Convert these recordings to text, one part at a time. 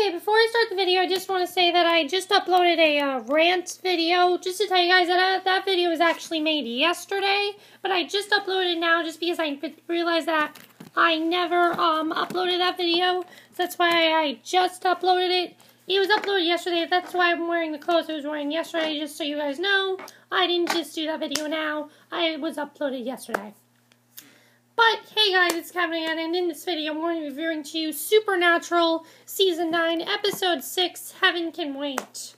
Okay, before I start the video, I just want to say that I just uploaded a rant video, just to tell you guys that that video was actually made yesterday, but I just uploaded it now just because I realized that I never uploaded that video, so that's why I just uploaded it. It was uploaded yesterday, that's why I'm wearing the clothes I was wearing yesterday, just so you guys know. I didn't just do that video now, it was uploaded yesterday. But, hey guys, it's Kevin again, and in this video I'm going to be reviewing to you Supernatural Season 9, Episode 6, Heaven Can Wait.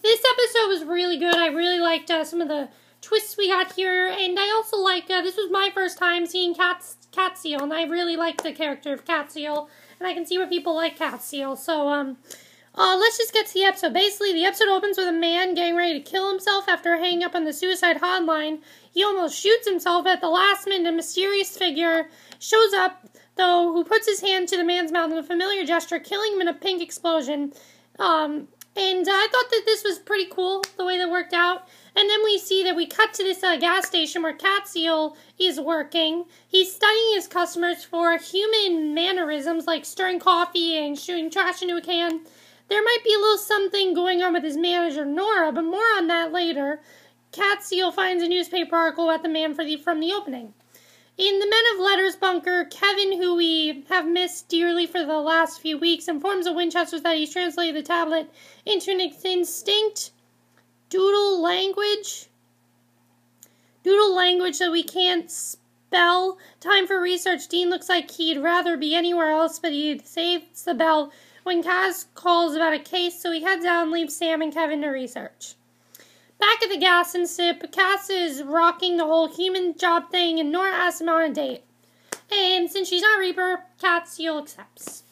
This episode was really good. I really liked some of the twists we got here, and I also like, this was my first time seeing Castiel, and I really liked the character of Castiel, and I can see where people like Castiel, so, let's just get to the episode. Basically, the episode opens with a man getting ready to kill himself after hanging up on the suicide hotline. He almost shoots himself. At the last minute, a mysterious figure shows up, though, who puts his hand to the man's mouth in a familiar gesture, killing him in a pink explosion. And I thought that this was pretty cool, the way that worked out. And then we see that we cut to this gas station where Castiel is working. He's studying his customers for human mannerisms, like stirring coffee and shooting trash into a can. There might be a little something going on with his manager, Nora, but more on that later. Castiel finds a newspaper article about the man from the opening. In the Men of Letters bunker, Kevin, who we have missed dearly for the last few weeks, informs the Winchesters that he's translated the tablet into an extinct doodle language that we can't spell. Time for research. Dean looks like he'd rather be anywhere else, but he saves the bell when Kaz calls about a case, so he heads out and leaves Sam and Kevin to research. Back at the gas and sip, Cass is rocking the whole human job thing, and Nora asks him on a date. And since she's not Reaper, Castiel accepts.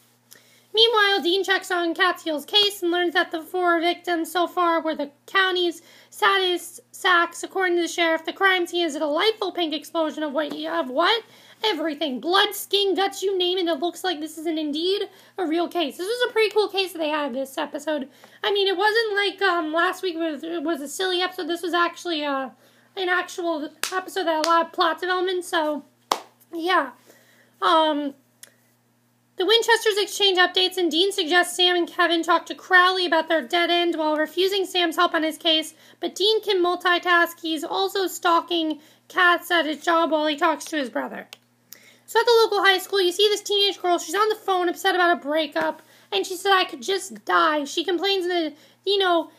Meanwhile, Dean checks on Castiel's case and learns that the 4 victims so far were the county's saddest sacks. According to the sheriff, the crime scene is a delightful pink explosion of what? Everything. Blood, skin, guts, you name it. It looks like this is indeed a real case. This was a pretty cool case that they had this episode. I mean, it wasn't like last week where it was a silly episode. This was actually an actual episode that had a lot of plot development. So, yeah. The Winchesters exchange updates, and Dean suggests Sam and Kevin talk to Crowley about their dead end while refusing Sam's help on his case. But Dean can multitask. He's also stalking Cass at his job while he talks to his brother. So at the local high school, you see this teenage girl. She's on the phone upset about a breakup, and she said, I could just die. She complains that,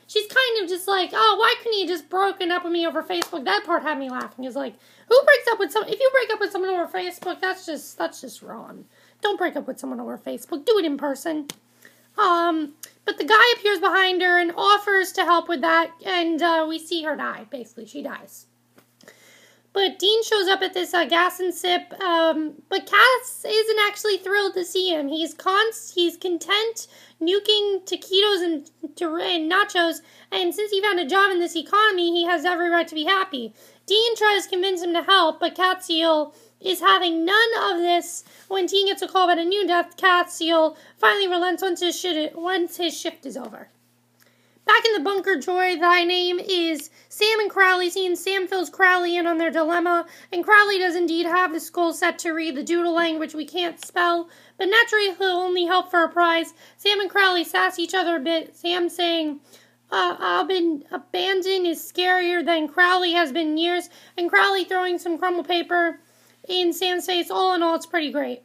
she's kind of just like, oh, why couldn't you just broken up with me over Facebook? That part had me laughing. It's like, who breaks up with someone? If you break up with someone over Facebook, that's just wrong. Don't break up with someone over Facebook. Do it in person. But the guy appears behind her and offers to help with that, and we see her die. Basically, she dies. But Dean shows up at this gas and sip, but Cass isn't actually thrilled to see him. He's content nuking taquitos and nachos, and since he found a job in this economy, he has every right to be happy. Dean tries to convince him to help, but Castiel is having none of this. When Dean gets a call about a new death, Castiel finally relents once his shift is over. Back in the bunker, Joy, thy name is Sam and Crowley. Seeing Sam fills Crowley in on their dilemma, and Crowley does indeed have the skull set to read the doodle language we can't spell, but naturally he'll only help for a prize. Sam and Crowley sass each other a bit, Sam saying, I've been abandoned is scarier than Crowley has been in years, and Crowley throwing some crumble paper in Sam's face. All in all, it's pretty great.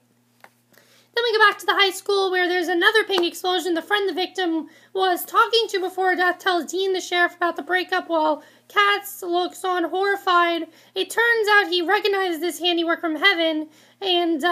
Then we go back to the high school where there's another pink explosion. The friend the victim was talking to before her death tells Dean the sheriff about the breakup while Cass looks on horrified. It turns out he recognizes this handiwork from heaven, and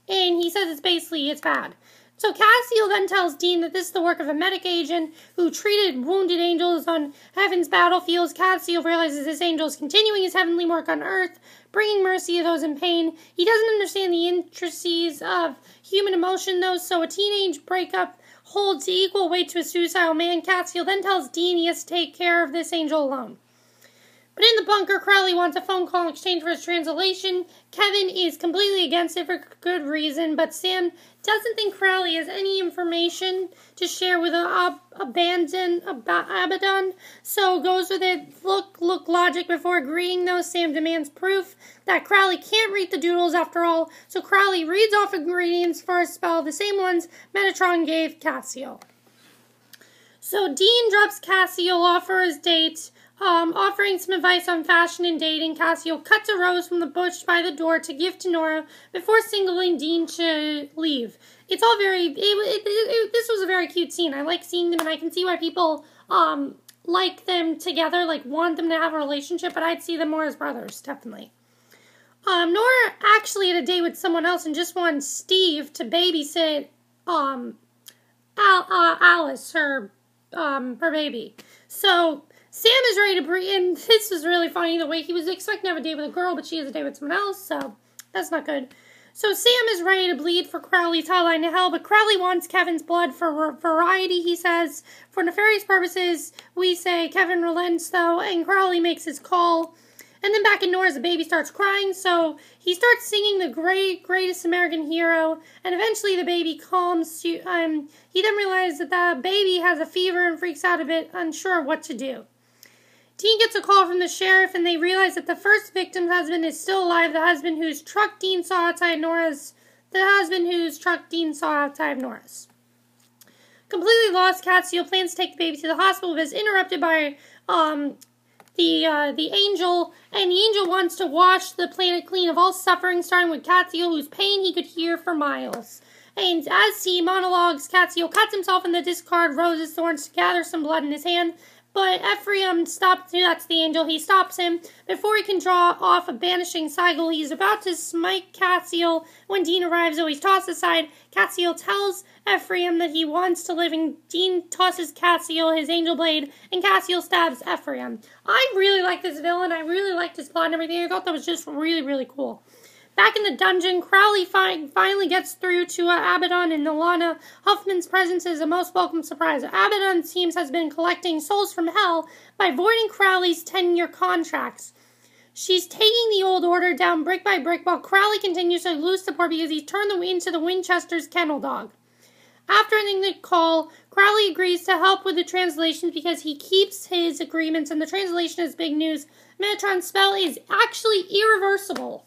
he says it's bad. So Castiel then tells Dean that this is the work of a medic agent who treated wounded angels on heaven's battlefields. Castiel realizes this angel is continuing his heavenly work on earth, bringing mercy to those in pain. He doesn't understand the intricacies of human emotion, though, so a teenage breakup holds equal weight to a suicidal man. Castiel then tells Dean he has to take care of this angel alone. But in the bunker, Crowley wants a phone call in exchange for his translation. Kevin is completely against it for good reason, but Sam doesn't think Crowley has any information to share with Abaddon, so goes with it. Look logic before agreeing, though. Sam demands proof that Crowley can't read the doodles after all, so Crowley reads off ingredients for a spell, the same ones Metatron gave Castiel. So Dean drops Castiel off for his date, offering some advice on fashion and dating. Castiel cuts a rose from the bush by the door to give to Nora before signaling Dean to leave. It's all this was a very cute scene. I like seeing them, and I can see why people like them together, like want them to have a relationship, but I'd see them more as brothers, definitely. Nora actually had a date with someone else and just wanted Steve to babysit Alice, her baby. So Sam is ready to breathe, and this was really funny, the way he was expecting to have a date with a girl, but she has a date with someone else, so that's not good. So Sam is ready to bleed for Crowley's hotline to hell, but Crowley wants Kevin's blood for variety, he says. For nefarious purposes, we say Kevin relents, though, and Crowley makes his call. And then back in Nora's, the baby starts crying, so he starts singing the greatest American hero, and eventually the baby calms. He then realizes that the baby has a fever and freaks out a bit, unsure what to do. Dean gets a call from the sheriff, and they realize that the first victim's husband is still alive, the husband whose truck Dean saw outside Nora's. Completely lost, Castiel plans to take the baby to the hospital, but is interrupted by the angel, and the angel wants to wash the planet clean of all suffering, starting with Castiel, whose pain he could hear for miles. And as he monologues, Castiel cuts himself in the discard roses thorns to gather some blood in his hand, but Ephraim stops, that's the angel, he stops him before he can draw off a banishing sigil. He's about to smite Castiel when Dean arrives, so he's tossed aside. Castiel tells Ephraim that he wants to live, and Dean tosses Castiel his angel blade, and Castiel stabs Ephraim. I really like this villain. I really liked his plot and everything. I thought that was just really, really cool. Back in the dungeon, Crowley finally gets through to Abaddon, and Alana Huffman's presence is a most welcome surprise. Abaddon seems has been collecting souls from hell by voiding Crowley's 10-year contracts. She's taking the old order down brick by brick, while Crowley continues to lose support because he's turned into the Winchester's kennel dog. After ending the call, Crowley agrees to help with the translations because he keeps his agreements, and the translation is big news. Metatron's spell is actually irreversible.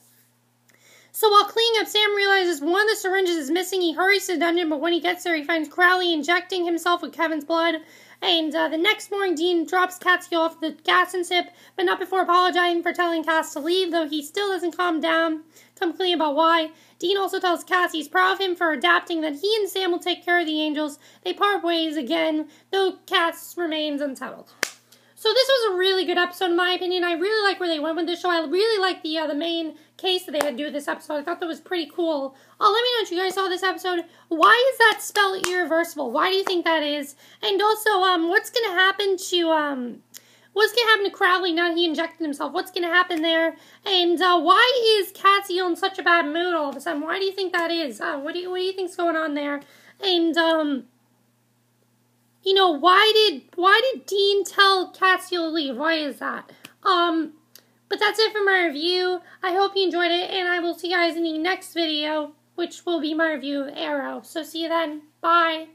So while cleaning up, Sam realizes one of the syringes is missing. He hurries to the dungeon, but when he gets there, he finds Crowley injecting himself with Kevin's blood. And the next morning, Dean drops Castiel off the gas and sip, but not before apologizing for telling Cass to leave, though he still doesn't come clean about why. Dean also tells Cass he's proud of him for adapting, that he and Sam will take care of the angels. They part ways again, though Cass remains unsettled. So this was a really good episode, in my opinion. I really like where they went with this show. I really like the main case that they had to do with this episode. I thought that was pretty cool. Let me know if you guys saw this episode. Why is that spell irreversible? Why do you think that is? And also, what's going to happen to Crowley now that he injected himself? What's going to happen there? And why is Castiel in such a bad mood all of a sudden? Why do you think that is? What do you think's going on there? And you know, why did Dean tell Castiel to leave? Why is that? But that's it for my review. I hope you enjoyed it, and I will see you guys in the next video, which will be my review of Arrow. So see you then. Bye.